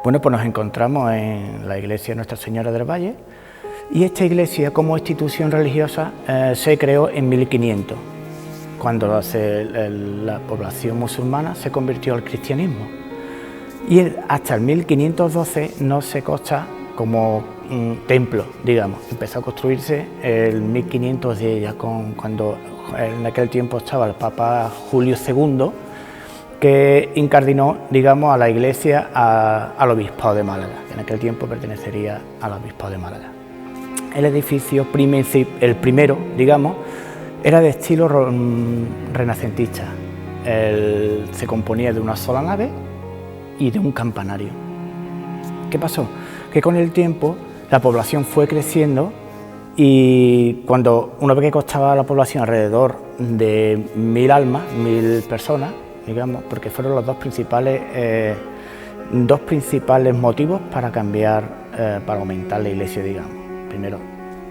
Bueno, pues nos encontramos en la iglesia de Nuestra Señora del Valle, y esta iglesia como institución religiosa se creó en 1500, cuando la población musulmana se convirtió al cristianismo. Y hasta el 1512 no se consta como un templo, digamos. Empezó a construirse el 1510, ya cuando en aquel tiempo estaba el Papa Julio II, que incardinó, digamos, a la iglesia al obispado de Málaga, que en aquel tiempo pertenecería al obispado de Málaga. El edificio el primero, digamos, era de estilo renacentista. Se componía de una sola nave y de un campanario. ¿Qué pasó? Que con el tiempo la población fue creciendo, y una vez que constaba la población alrededor de 1000 almas, 1000 personas, digamos, porque fueron los dos principales motivos para para aumentar la iglesia, digamos. Primero,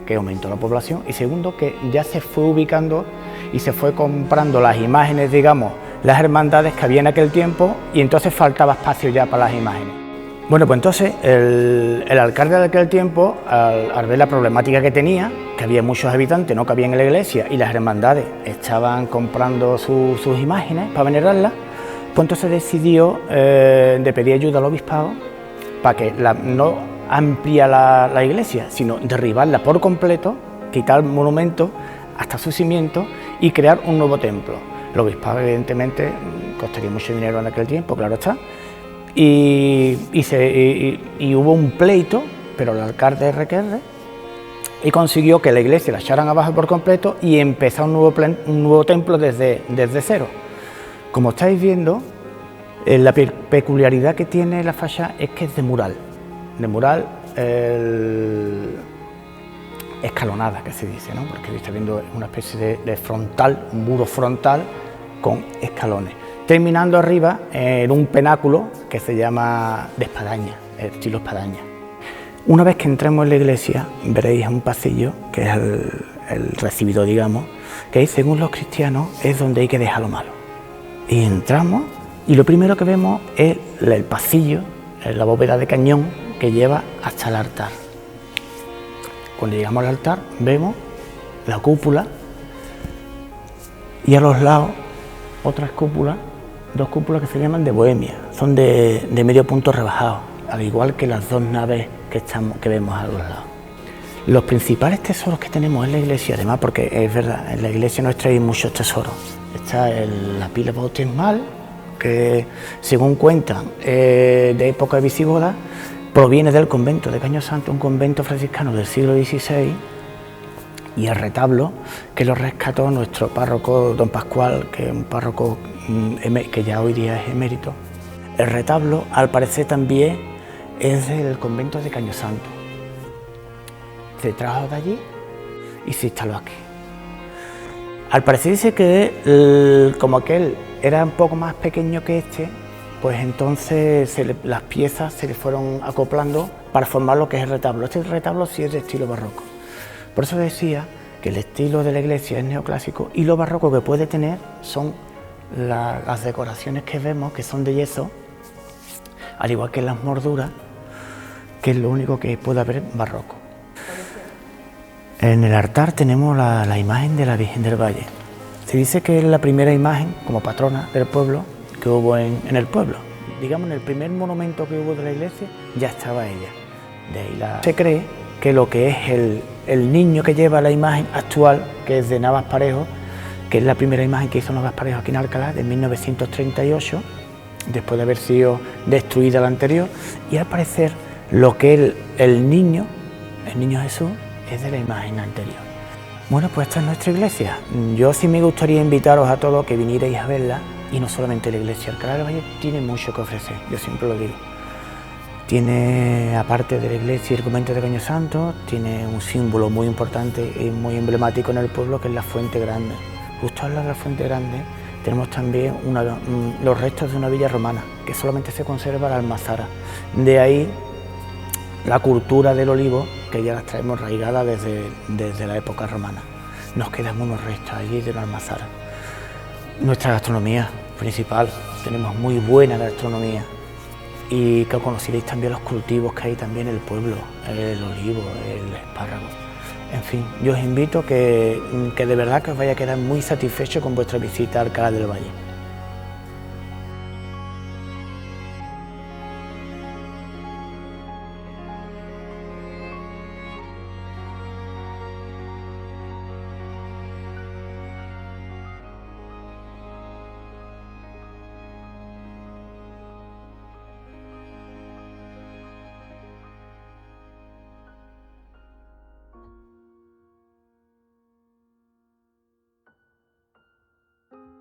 que aumentó la población, y segundo, que ya se fue ubicando y se fue comprando las imágenes, digamos, las hermandades que había en aquel tiempo, y entonces faltaba espacio ya para las imágenes. Bueno, pues entonces el alcalde de aquel tiempo, al ver la problemática que tenía, que había muchos habitantes, no cabían en la iglesia, y las hermandades estaban comprando sus imágenes para venerarlas, pues entonces decidió de pedir ayuda al obispado para que no ampliar la iglesia, sino derribarla por completo, quitar el monumento hasta su cimiento y crear un nuevo templo. El obispado, evidentemente, costaría mucho dinero en aquel tiempo, claro está. Y hubo un pleito, pero el alcalde RQR, y consiguió que la iglesia la echaran abajo por completo y empezó un nuevo templo desde cero. Como estáis viendo, la peculiaridad que tiene la fachada es que es de mural escalonada, que se dice, ¿no? Porque estáis viendo una especie de frontal, un muro frontal con escalones, terminando arriba en un penáculo que se llama de espadaña, estilo espadaña. Una vez que entremos en la iglesia, veréis un pasillo, que es el recibidor, digamos, que ahí, según los cristianos, es donde hay que dejar lo malo. Y entramos, y lo primero que vemos es el pasillo, la bóveda de cañón que lleva hasta el altar. Cuando llegamos al altar, vemos la cúpula, y a los lados otras cúpulas, dos cúpulas que se llaman de Bohemia, son de medio punto rebajado, al igual que las dos naves que vemos a los lados. Los principales tesoros que tenemos en la iglesia, además, porque es verdad, en la iglesia nuestra hay muchos tesoros. Está la pila bautismal, que según cuentan, de época visigoda, proviene del convento de Cañosanto, un convento franciscano del siglo XVI, y el retablo que lo rescató nuestro párroco don Pascual, que es un párroco que ya hoy día es emérito. El retablo, al parecer, también es del convento de Cañosanto. Se trajo de allí y se instaló aquí. Al parecer dice que como aquel era un poco más pequeño que este, pues entonces las piezas se le fueron acoplando para formar lo que es el retablo. Este retablo sí es de estilo barroco. Por eso decía que el estilo de la iglesia es neoclásico, y lo barroco que puede tener son las decoraciones que vemos, que son de yeso, al igual que las morduras, que es lo único que puede haber barroco. En el altar tenemos la imagen de la Virgen del Valle. Se dice que es la primera imagen como patrona del pueblo que hubo en el pueblo. Digamos, en el primer monumento que hubo de la iglesia ya estaba ella. De ahí se cree que lo que es el niño que lleva la imagen actual, que es de Navas Parejo, que es la primera imagen que hizo Navas Parejo aquí en Alcalá, de 1938, después de haber sido destruida la anterior, y al parecer lo que es el niño Jesús, es de la imagen anterior. Bueno, pues esta es nuestra iglesia. Yo sí me gustaría invitaros a todos que vinierais a verla, y no solamente la iglesia. Alcalá del Valle tiene mucho que ofrecer, yo siempre lo digo. Tiene, aparte de la iglesia y el convento de Cañosanto, tiene un símbolo muy importante y muy emblemático en el pueblo, que es la Fuente Grande. Justo al lado de la Fuente Grande tenemos también los restos de una villa romana, que solamente se conserva la almazara. De ahí la cultura del olivo, que ya las traemos arraigadas desde la época romana. Nos quedan unos restos allí de la almazara. Nuestra gastronomía principal, tenemos muy buena gastronomía. y que conocierais también los cultivos que hay también en el pueblo, el olivo, el espárrago. En fin, yo os invito que de verdad que os vaya a quedar muy satisfechos con vuestra visita a Alcalá del Valle.